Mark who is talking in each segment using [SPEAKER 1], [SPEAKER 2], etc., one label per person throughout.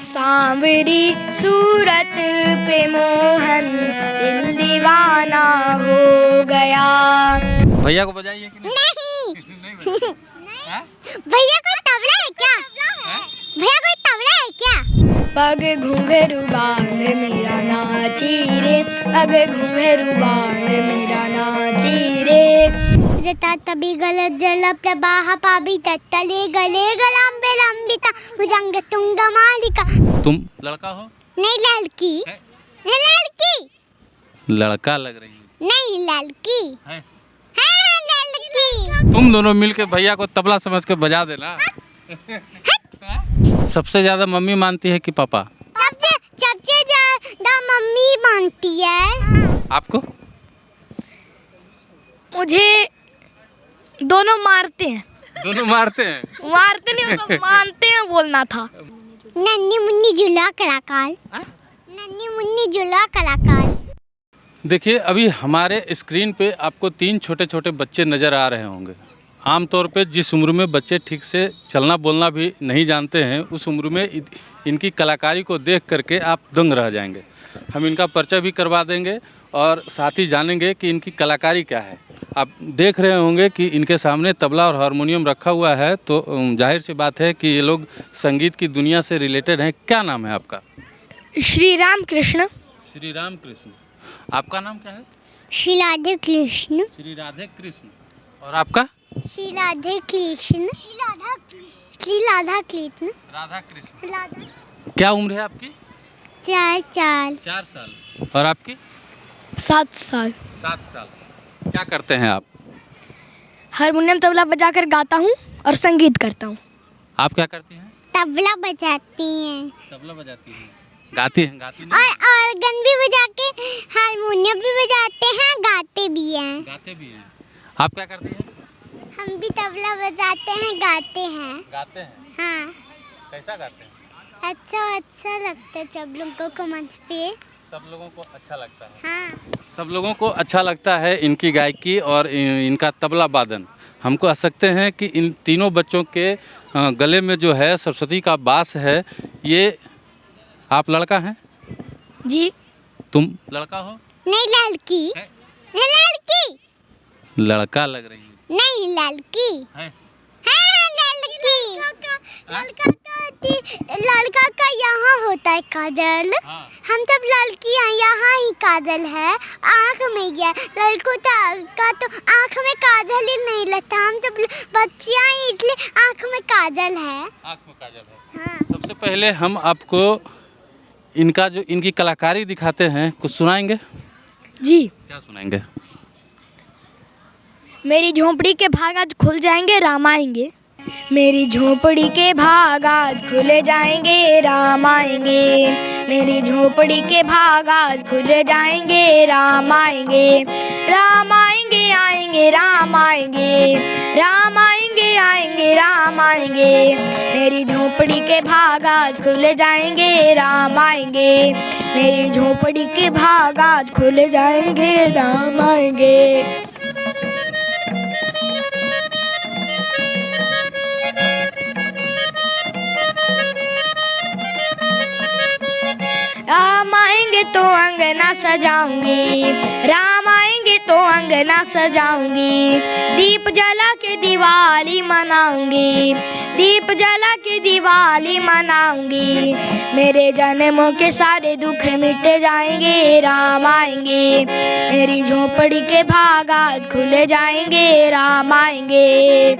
[SPEAKER 1] सांवरी सूरत पे मोहन दिल दीवाना हो गया।
[SPEAKER 2] भैया को बजाइए कि नहीं?
[SPEAKER 3] नहीं
[SPEAKER 2] हैं?
[SPEAKER 3] भैया कोई तबला है क्या? भैया कोई तबला है क्या?
[SPEAKER 1] पग घुंघरू बांध मेरा नाची रे, पग घुंघरू बांध मेरा नाची रे।
[SPEAKER 3] जता तभी गलत जल प्रवाह पाबी तत्तले गले गलाम्बे लंबिता भुजंग तुंग मालिका।
[SPEAKER 2] तुम लड़का हो?
[SPEAKER 3] नहीं लड़की
[SPEAKER 2] है?
[SPEAKER 3] नहीं लड़की
[SPEAKER 2] लड़का लग रही है।
[SPEAKER 3] नहीं लड़की
[SPEAKER 2] है?
[SPEAKER 3] हाँ लड़की।
[SPEAKER 2] तुम दोनों मिलके भैया को तबला समझ के बजा देना। सबसे ज्यादा मम्मी मानती है कि पापा?
[SPEAKER 3] सबसे ज्यादा मम्मी मानती है।
[SPEAKER 2] आपको?
[SPEAKER 1] मुझे दोनों मारते हैं।
[SPEAKER 2] दोनों मारते हैं?
[SPEAKER 1] मारते नहीं, मतलब मानते हैं बोलना था।
[SPEAKER 3] नन्ही मुन्नी जुला कलाकार।
[SPEAKER 2] हाँ?
[SPEAKER 3] नन्ही मुन्नी जुला कलाकार।
[SPEAKER 2] देखिए अभी हमारे स्क्रीन पे आपको 3 छोटे छोटे बच्चे नज़र आ रहे होंगे। आमतौर पे जिस उम्र में बच्चे ठीक से चलना बोलना भी नहीं जानते हैं, उस उम्र में इनकी कलाकारी को देख करके आप दंग रह जाएंगे। हम इनका परिचय भी करवा देंगे और साथ ही जानेंगे कि इनकी कलाकारी क्या है। आप देख रहे होंगे कि इनके सामने तबला और हारमोनियम रखा हुआ है, तो जाहिर सी बात है कि ये लोग संगीत की दुनिया से रिलेटेड हैं। क्या नाम है आपका?
[SPEAKER 1] श्री राम कृष्ण।
[SPEAKER 2] श्री राम कृष्ण। आपका नाम क्या है?
[SPEAKER 3] श्री राधे कृष्ण।
[SPEAKER 2] श्री राधे कृष्ण। और आपका?
[SPEAKER 3] श्री राधे कृष्ण। श्री राधा कृष्ण।
[SPEAKER 2] राधा कृष्ण।
[SPEAKER 3] राधा।
[SPEAKER 2] क्या उम्र है आपकी?
[SPEAKER 3] 4
[SPEAKER 2] साल। और आपकी?
[SPEAKER 1] 7 साल।
[SPEAKER 2] 7 साल। क्या करते हैं आप?
[SPEAKER 1] हारमोनियम तबला बजाकर गाता हूँ और संगीत करता हूँ।
[SPEAKER 2] आप क्या करती हैं?
[SPEAKER 3] तबला बजाती हैं।
[SPEAKER 2] तबला बजाती हैं। गाती हैं? गाती नहीं?
[SPEAKER 3] और ऑर्गन भी बजा के हारमोनियम भी बजाते हैं, गाते भी हैं।
[SPEAKER 2] गाते भी हैं। आप क्या करती हैं?
[SPEAKER 3] हम भी तबला बजाते हैं, गाते हैं।
[SPEAKER 2] गाते हैं।
[SPEAKER 3] हाँ
[SPEAKER 2] कैसा गाते हैं?
[SPEAKER 3] अच्छा लगता है सब लोगों को मंच पे।
[SPEAKER 2] सब लोगों को अच्छा लगता है।
[SPEAKER 3] हाँ
[SPEAKER 2] सब लोगों को अच्छा लगता है इनकी गायकी और इनका तबला वादन। हम कह सकते हैं कि इन तीनों बच्चों के गले में जो है सरस्वती का बास है। ये आप लड़का हैं?
[SPEAKER 1] जी।
[SPEAKER 2] तुम लड़का हो?
[SPEAKER 3] नहीं लड़की
[SPEAKER 2] है?
[SPEAKER 3] नहीं लड़की
[SPEAKER 2] लड़का लग रही है।
[SPEAKER 3] नहीं लड़की
[SPEAKER 2] है?
[SPEAKER 3] हाँ लड़की। लड़का का यहाँ होता है काजल।
[SPEAKER 2] हाँ।
[SPEAKER 3] हम सब लड़कियाँ यहाँ ही काजल है आँख में गया। लड़कों का तो आँख में काजल ही नहीं लगता। हम सब बच्चियाँ ही इसलिए आँख में काजल है।
[SPEAKER 2] आँख में काजल है।
[SPEAKER 3] हाँ
[SPEAKER 2] सबसे पहले हम आपको इनकी कलाकारी दिखाते हैं। कुछ सुनाएंगे?
[SPEAKER 1] जी।
[SPEAKER 2] क्या सुनाएंगे?
[SPEAKER 1] मेरी झोंपड़ी के भाग आज खुल जाएंगे, राम आएंगे। मेरी झोंपड़ी के भाग आज खुले जाएंगे, राम आएंगे। मेरी झोंपड़ी के भाग आज खुले जाएंगे, राम आएंगे। राम आएंगे आएंगे राम आएंगे, राम आएंगे आएंगे राम आएंगे। मेरी झोंपड़ी के भाग आज खुले जाएंगे, राम आएंगे। मेरी झोंपड़ी के भाग आज खुले जाएंगे, राम आएंगे। राम आएंगे तो अंगना सजाऊंगी, राम आएंगे तो अंगना सजाऊंगी। दीप जला के दिवाली मनाऊंगी, दीप जला के दिवाली मनाऊंगी। मेरे जन्मों के सारे दुख मिट जाएंगे, राम आएंगे। मेरी झोंपड़ी के भाग आज खुले जाएंगे, राम आएंगे।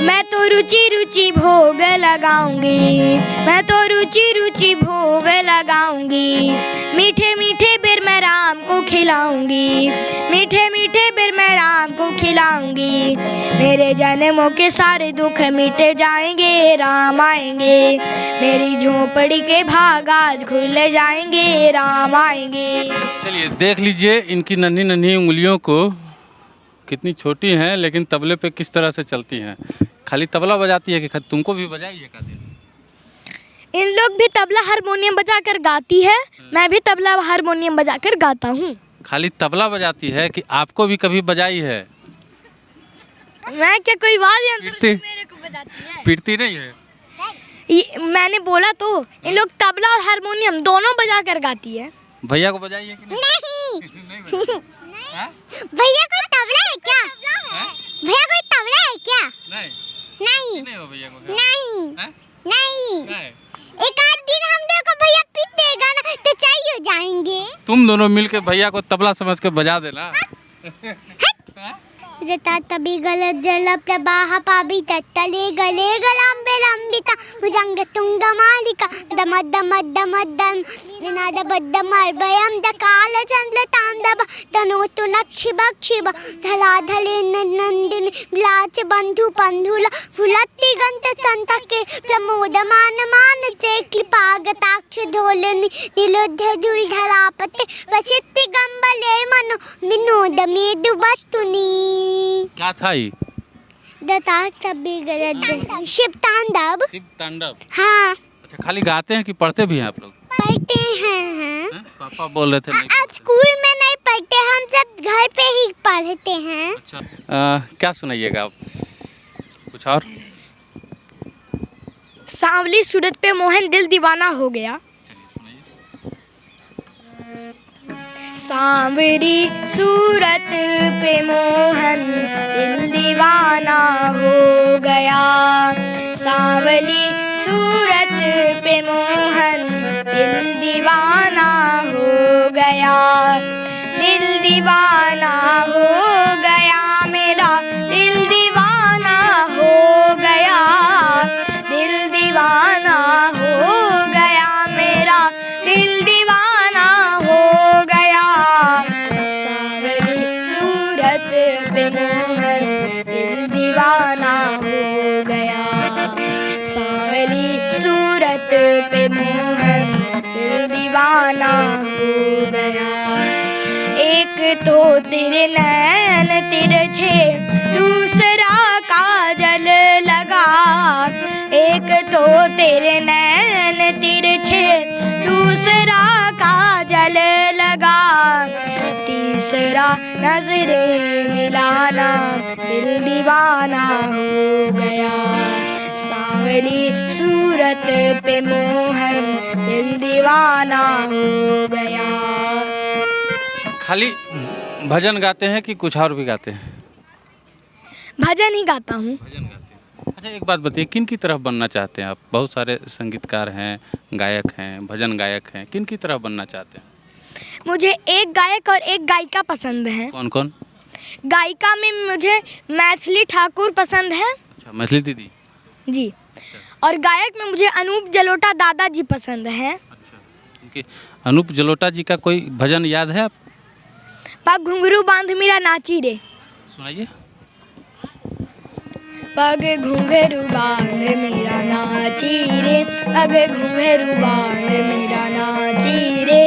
[SPEAKER 1] मैं तो रुचि रुचि भोग लगाऊंगी, मैं तो रुचि रुचि भोग लगाऊंगी। मीठे मीठे बेर मैं राम को खिलाऊंगी, मीठे मीठे बेर मैं राम को खिलाऊंगी। मेरे जन्मों के सारे दुख मिट जाएंगे, राम आएंगे। मेरी झोंपड़ी के भाग आज खुल जाएंगे, राम आएंगे।
[SPEAKER 2] चलिए देख लीजिए इनकी नन्ही नन्ही उंगलियों को, कितनी छोटी हैं लेकिन तबले पे किस तरह से चलती हैं। खाली तबला बजाती है कि तुमको भी बजाइए का दिन?
[SPEAKER 1] इन लोग भी तबला हारमोनियम बजाकर गाती है, मैं भी तबला हारमोनियम बजाकर गाता हूँ।
[SPEAKER 2] खाली तबला बजाती है कि आपको भी कभी बजाई है?
[SPEAKER 1] मैं क्या कोई वाद्य यंत्र
[SPEAKER 2] पिटती?
[SPEAKER 1] मेरे को बजाती है?
[SPEAKER 2] पिटती नहीं है?
[SPEAKER 1] मैंने बोला तो इन लोग तबला और हारमोनियम दोनों बजा कर गाती है।
[SPEAKER 2] भैया को बजाई है कि नहीं?
[SPEAKER 3] नहीं
[SPEAKER 2] नहीं बजाई? हैं?
[SPEAKER 3] भैया कोई तबला है क्या?
[SPEAKER 2] हैं?
[SPEAKER 3] भैया कोई तबला है क्या?
[SPEAKER 2] नहीं
[SPEAKER 3] नहीं
[SPEAKER 2] नहीं हो भैया को क्या?
[SPEAKER 3] नहीं
[SPEAKER 2] हैं?
[SPEAKER 3] नहीं।
[SPEAKER 2] क्या है?
[SPEAKER 3] एक आध दिन हम देखो भैया पीट देगा ना तो चाहिए हो जाएंगे।
[SPEAKER 2] तुम दोनों मिलके भैया को तबला समझ के बजा देना।
[SPEAKER 3] जता तभी गलत जल प्रवाह पावी तत्तले गले गलांबे लंबिता भुजंग तुंग मालिका दमद दमद दमद दम निनाद बद्दम अर्भयम दकाल चंद्र तांडव धनोतु नक्षि बक्षिब धलाधले नंदिनी विलाच बंधु पंधुला फुलत्ति गंत संतके प्रमोदमान मान चे कृपागताक्ष ढोलनि निलुद्ध धुलधलापते वशित्ति गंबले मनो विनोद मेदु वस्तुनि।
[SPEAKER 2] क्या था ये?
[SPEAKER 3] दता तभी गलत शिव तांडव।
[SPEAKER 2] शिव तांडव।
[SPEAKER 3] हाँ
[SPEAKER 2] अच्छा, खाली गाते हैं कि पढ़ते भी हैं आप लोग?
[SPEAKER 3] पढ़ते हैं।
[SPEAKER 2] हैं? पापा बोल रहे थे नहीं
[SPEAKER 3] आज स्कूल में नहीं पढ़ते, हम सब घर पे ही पढ़ते हैं।
[SPEAKER 2] अच्छा, क्या सुनाइएगा आप कुछ और?
[SPEAKER 1] सांवली सूरत पे मोहन दिल दीवाना हो गया। सांवरी सूरत पे मोहन दिल दीवाना हो गया। सांवली सूरत पे मोहन दिल दीवाना हो गया। दिल दीवाना हो गया मेरा, दिल दीवाना हो गया। दिल दीवाना हो गया मेरा, दिल दीवाना हो गया। सांवली सूरत पे मोहन दिल दीवाना हो गया। सांवली सूरत पे मोहन दिल दीवाना हो गया। एक तो तेरे नैन तिरछे, दूसरा काजल लगा। एक तो तेरे नैन तिरछे, दूसरा काजल लगा। तीसरा नजरें मिलाना, दिल दीवाना हो गया। सांवली सूरत पे मोहन दिल दीवाना हो गया।
[SPEAKER 2] खाली भजन गाते हैं कि कुछ और भी गाते हैं?
[SPEAKER 1] भजन ही गाता हूँ।
[SPEAKER 2] भजन गाते हैं। अच्छा, एक बात बताइए, किन की तरफ बनना चाहते हैं आप? बहुत सारे संगीतकार हैं, गायक हैं, भजन गायक हैं, किन की तरफ बनना चाहते हैं?
[SPEAKER 1] मुझे एक गायक और एक गायिका पसंद है।
[SPEAKER 2] कौन कौन?
[SPEAKER 1] गायिका में मुझे मैथिली ठाकुर पसंद है।
[SPEAKER 2] अच्छा, मैथिली दीदी।
[SPEAKER 1] जी। और गायक में मुझे अनूप जलोटा दादाजी पसंद है।
[SPEAKER 2] अच्छा, उनके अनूप जलोटा जी का कोई भजन याद है आपको?
[SPEAKER 1] पग घुंघरू बांध मेरा नाची रे।
[SPEAKER 2] सुनाइए।
[SPEAKER 1] पग घुंघरू बांध मेरा नाची रे, पग घुंघरू बांध मेरा नाची रे।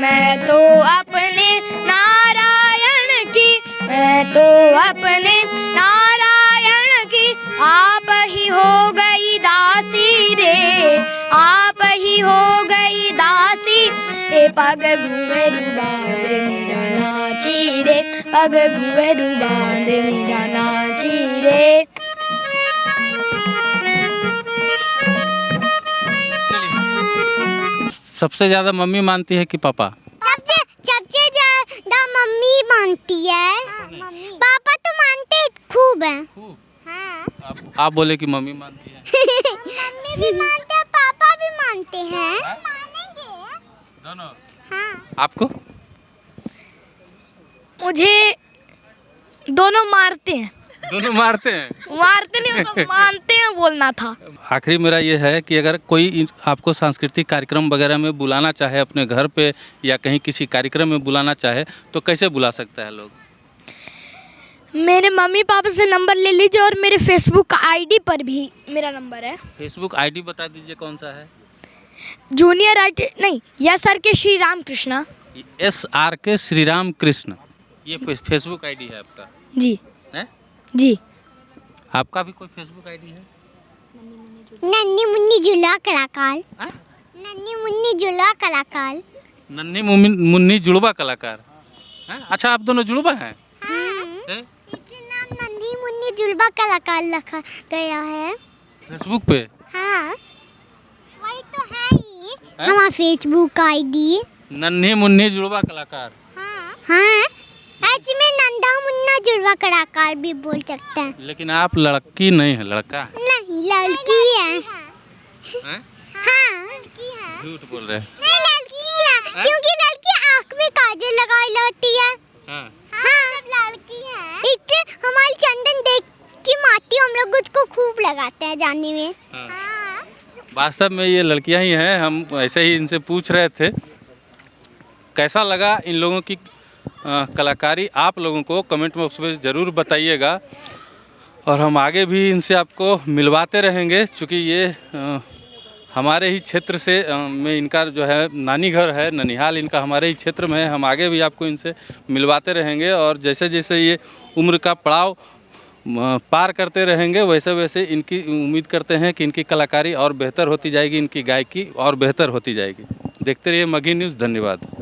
[SPEAKER 1] मैं तो अपने नारायण की, मैं तो अपने नारायण की आप ही हो गई दासी रे, आप ही हो गई दासी। ए पग घुंघरू बांध मेरा नाची रे, पग घुंघरू बांध मेरा नाची रे।
[SPEAKER 2] सबसे ज़्यादा मम्मी मानती है कि पापा?
[SPEAKER 3] सबसे ज्यादा मम्मी मानती है। पापा तो मानते खूब है। हाँ।
[SPEAKER 2] आप बोले कि मम्मी मानती है?
[SPEAKER 3] मम्मी भी मानते हैं, पापा भी मानते हैं। मानेंगे
[SPEAKER 2] दोनों?
[SPEAKER 3] हाँ।
[SPEAKER 2] आपको?
[SPEAKER 1] मुझे दोनों मारते हैं।
[SPEAKER 2] दोनों मारते हैं?
[SPEAKER 1] मारते नहीं, मतलब मानते हैं बोलना था।
[SPEAKER 2] आखिरी मेरा ये है कि अगर कोई आपको सांस्कृतिक कार्यक्रम वगैरह में बुलाना चाहे, अपने घर पे या कहीं किसी कार्यक्रम में बुलाना चाहे, तो कैसे बुला सकता है लोग?
[SPEAKER 1] मेरे मम्मी पापा से नंबर ले लीजिए और मेरे फेसबुक आईडी पर भी मेरा नंबर है।
[SPEAKER 2] फेसबुक आईडी बता दीजिए, कौन सा है?
[SPEAKER 1] जूनियर आईडी नहीं, यस सर के श्री राम कृष्णा।
[SPEAKER 2] SR के श्री राम कृष्ण, ये फेसबुक आईडी है आपका?
[SPEAKER 1] जी
[SPEAKER 2] है?
[SPEAKER 1] जी।
[SPEAKER 2] आपका भी कोई फेसबुक आईडी है?
[SPEAKER 3] नन्ही मुन्नी जुड़वा कलाकार।
[SPEAKER 2] हाँ?
[SPEAKER 3] नन्ही मुन्नी जुड़वा कलाकार।
[SPEAKER 2] नन्ही मुन्नी जुड़वा कलाकार। हैं? अच्छा, आप दोनों जुड़वा हैं? हैं?
[SPEAKER 3] इसका नाम नन्ही मुन्नी जुड़वा कलाकार रखा गया है।
[SPEAKER 2] फेसबुक पे?
[SPEAKER 3] हाँ वही तो है ही हमारा फेसबुक आईडी।
[SPEAKER 2] नन्ही मुन्नी जुड़वा कलाकार।
[SPEAKER 3] हाँ आज में नंदा मुन्ना जुड़वा कलाकार भी बोल सकते हैं।
[SPEAKER 2] लेकिन आप लड़की नहीं है, लड़का है।
[SPEAKER 3] नहीं लड़की है।
[SPEAKER 2] हैं?
[SPEAKER 3] हाँ लड़की है।
[SPEAKER 2] झूठ बोल रहे हैं।
[SPEAKER 3] नहीं लड़की है क्योंकि लड़की आँख में काजल लगाई लगती है।
[SPEAKER 2] हाँ।
[SPEAKER 3] हाँ लड़की है। इससे हमारी चंदन देख की माटी हम लोग उसको खूब लगाते हैं जाने में।
[SPEAKER 2] हाँ।
[SPEAKER 3] हाँ।
[SPEAKER 2] वास्तव में ये लड़कियां ही हैं। हम ऐसे ही इनसे पूछ रहे थे कैसा लगा इन लोगों की कलाकारी। आप लोगों को कमेंट बॉक्स में ज़रूर बताइएगा और हम आगे भी इनसे आपको मिलवाते रहेंगे, क्योंकि ये हमारे ही क्षेत्र से में इनका जो है नानी घर है, ननिहाल इनका हमारे ही क्षेत्र में है। हम आगे भी आपको इनसे मिलवाते रहेंगे और जैसे जैसे ये उम्र का पड़ाव पार करते रहेंगे वैसे वैसे इनकी उम्मीद करते हैं कि इनकी कलाकारी और बेहतर होती जाएगी, इनकी गायकी और बेहतर होती जाएगी। देखते रहिए मगही न्यूज़। धन्यवाद।